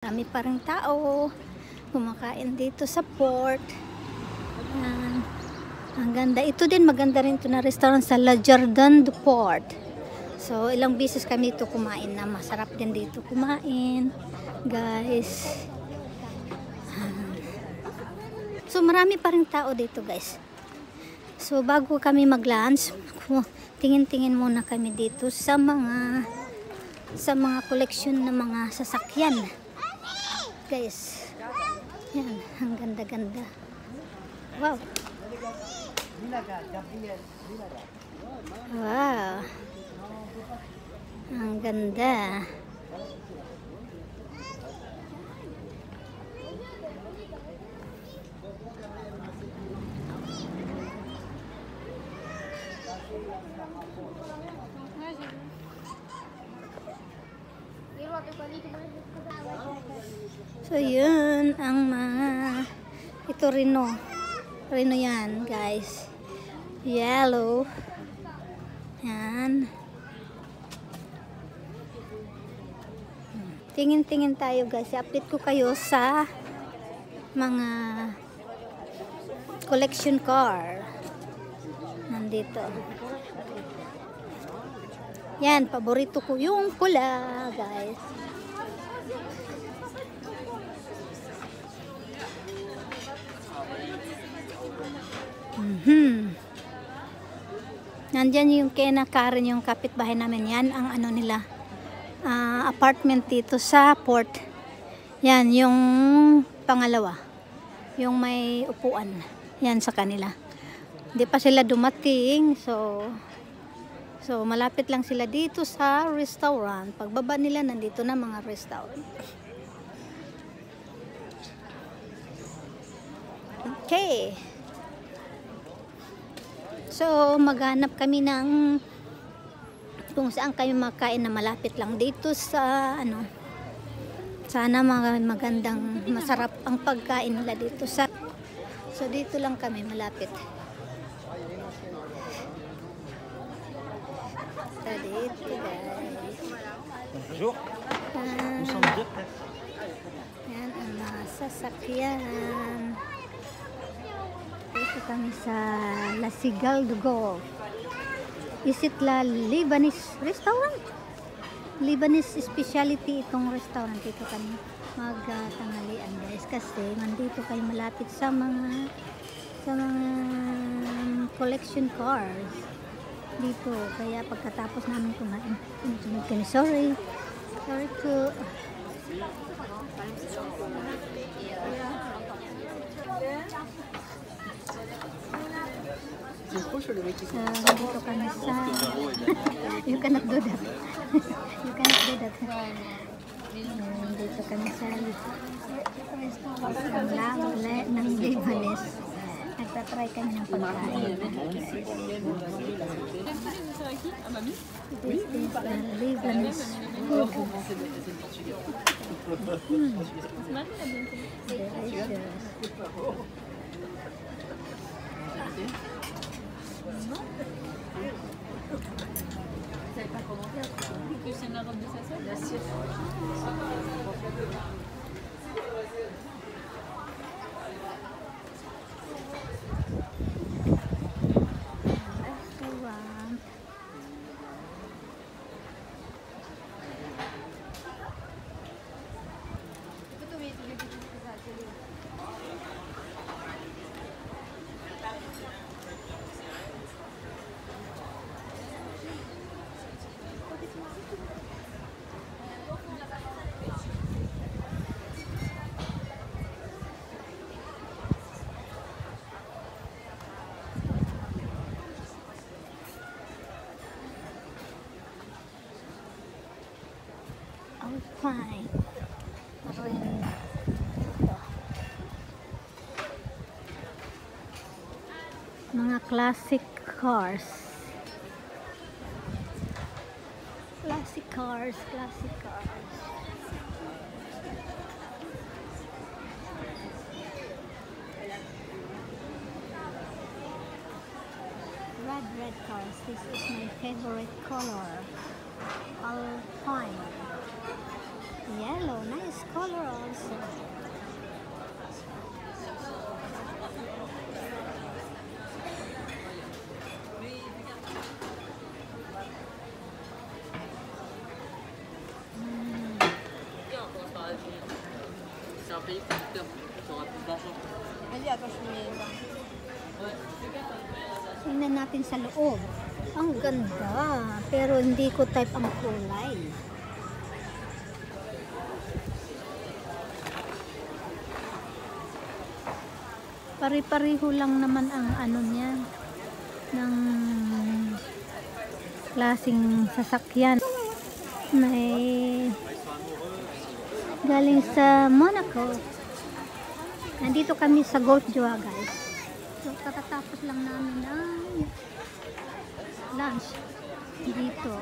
Marami pa ring tao kumakain dito sa port. Ayan. Ang ganda. Ito din, maganda rin ito na restaurant sa La Jardin du Port. So, ilang beses kami dito kumain na. Masarap din dito kumain. Guys. So, marami pa ring tao dito, guys. So, bago kami mag-lunch, tingin-tingin muna kami dito sa mga collection ng mga sasakyan. Guys, yan, ang ganda-ganda. Wow. Wow. Ang ganda. So, yun ang mga ito Reno yan, guys. Yellow. Yan. Tingin-tingin tayo, guys. I-update ko kayo sa mga collection car. Nandito. Yan, paborito ko yung pula, guys. Nandyan yung kina Karen, yung kapitbahay namin. Yan ang ano nila, apartment dito sa port. Yan yung pangalawa, yung may upuan. Yan sa kanila. Hindi pa sila dumating, so malapit lang sila dito sa restaurant. Pagbaba nila, nandito na mga restaurant. Okay. So, maghanap kami ng kung saan kami makain na malapit lang dito sa ano. Sana magandang, masarap ang pagkain nila dito sa. So, dito lang kami malapit. So, dito, guys. Bonjour. Yan ang mga sasakyan. Dito kami sa La Cigale de Golf. Is it La Lebanese restaurant? Lebanese specialty itong restaurant. Dito kami magtanghalian, guys, kasi nandito kayo malapit sa mga collection cars dito. Kaya pagkatapos namin kumain, sorry to dito kami sa you cannot do that. You cannot do that. Dito kami sa ng Lebanese. Nagtatry kami ng pagkain. This is the Lebanese food. Fine. Mga classic cars. Classic cars. Red cars. This is my favorite color. Alpine. Yellow, nice color also. Tingnan natin sa loob. Ang ganda, pero hindi ko type ang kulay. Pari-pariho lang naman ang ano niya ng klaseng sasakyan. May galing sa Monaco. Nandito kami sa Golf Joa, guys. So, katatapos lang namin ang lunch dito.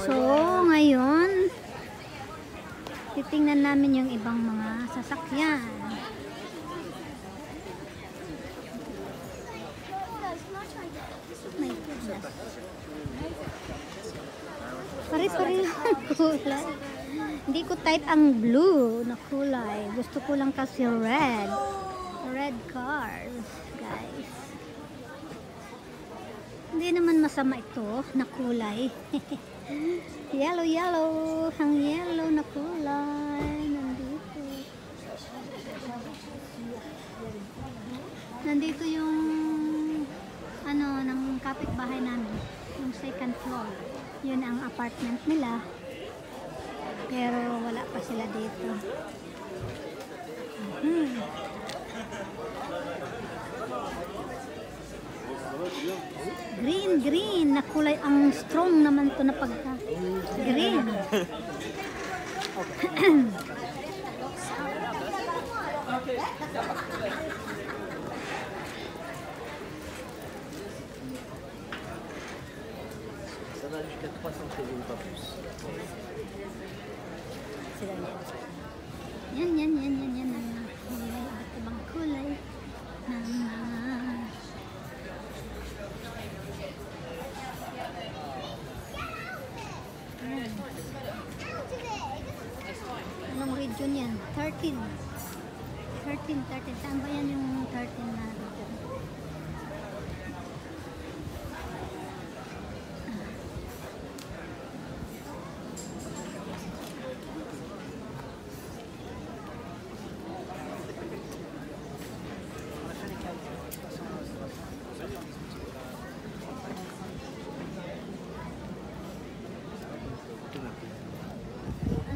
So, ngayon titingnan namin yung ibang mga sasakyan. My goodness. Pare-pareho ang kulay. Hindi ko type ang blue na kulay. Gusto ko lang kasi red. Red cars, guys. Hindi naman masama ito na kulay. Yellow, yellow. Ang yellow na kulay. Nandito. Nandito yung ano, ng kapitbahay namin. Yung second floor. Yun ang apartment nila. Pero wala pa sila dito. Green, green na kulay. Ang strong naman to na pagka green. Ça va jusqu'à 300 kg, pas plus. Yan, yan, yan, yan, yan. Iba't ibang kulay. Anong region yan? 13. 13. Saan ba yan yung 13 na region?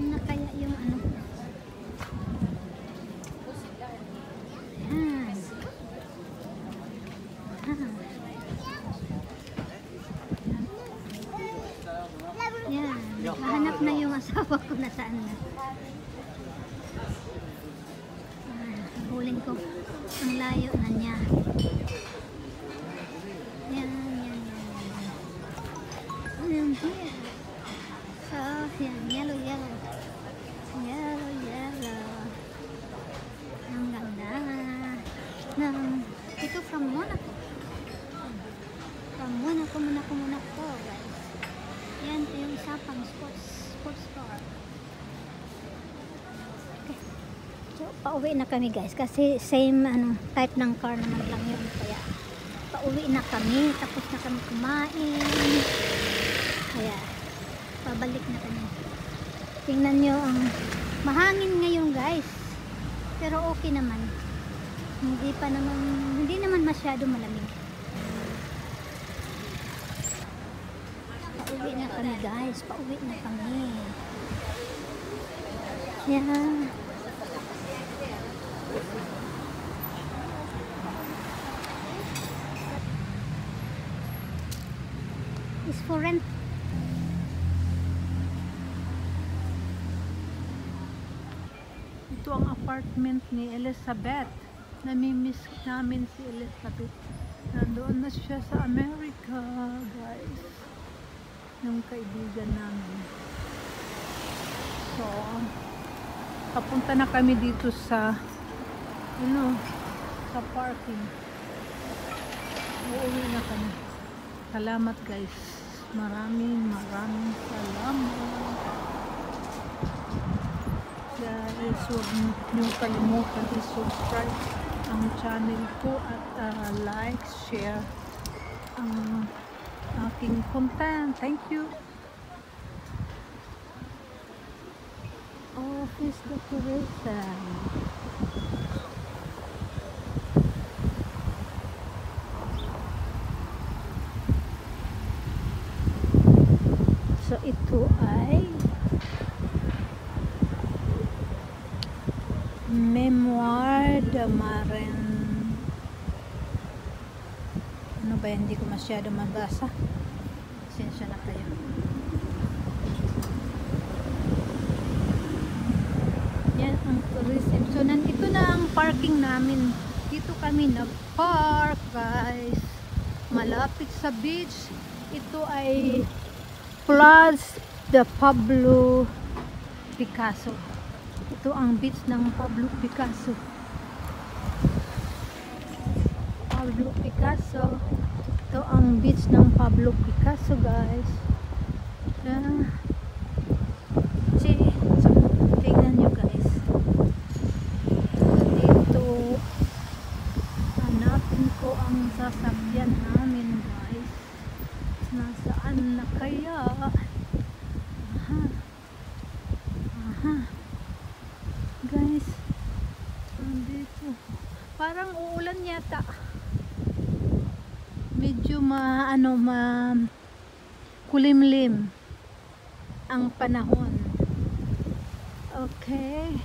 Ano kaya yung ano? Yan. Hanap na yung asawa ko na saan na. Hulin ko. Ang layo na niya. Yan. Yan here. So, yan. Yellow. Ang ganda. Ito from Monaco. From Monaco, guys. Yan, ito yung sapang sports car. Okay. So, pauwi na kami, guys. Kasi same type ng car naman lang yun. Kaya, pauwi na kami. Tapos na kami kumain. Kaya, pabalik na kami. Tingnan nyo ang mahangin ngayon, guys. Pero okay naman. Hindi naman masyado malamig. Pauwi na kami, guys. Pauwi na kami. Yeah. It's for rent. Ito ang apartment ni Elizabeth. Namimiss namin si Elizabeth. Nandoon na siya sa America, guys. Yung kaibigan namin. So, papunta na kami dito sa sa parking. Uuwi na kami. Salamat, guys. Maraming salamat. guys, huwag niyo kalimutan i-subscribe ang channel ko at like, share ang aking content. Thank you. Office decoration. So ito ay Memoir de Marin. Ano ba, hindi ko masyado mabasa. Pasensya na kayo. Yan ang tourism. So nandito na ang parking namin. Dito kami nag-park, guys. Malapit sa beach. Ito ay Plaza de Pablo Picasso. Ito ang beach ng Pablo Picasso. Pablo Picasso. Ito ang beach ng Pablo Picasso, guys. So, tingnan nyo, guys. Dito hanapin ko ang sasakyan namin, guys. Nasaan na kaya? Guys, dito parang uulan yata. Medyo kulimlim ang panahon. Okay,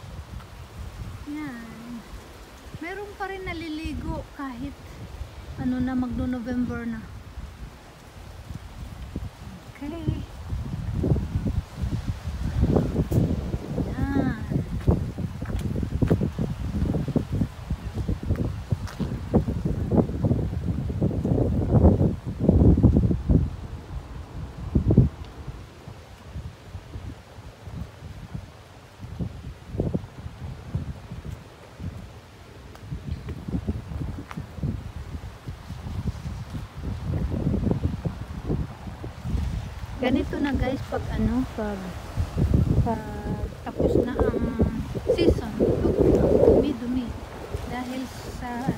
yan, meron pa rin naliligo kahit magno-November na. Okay. Ganito na, guys, pag tapos na ang season, dumi-dumi dahil sa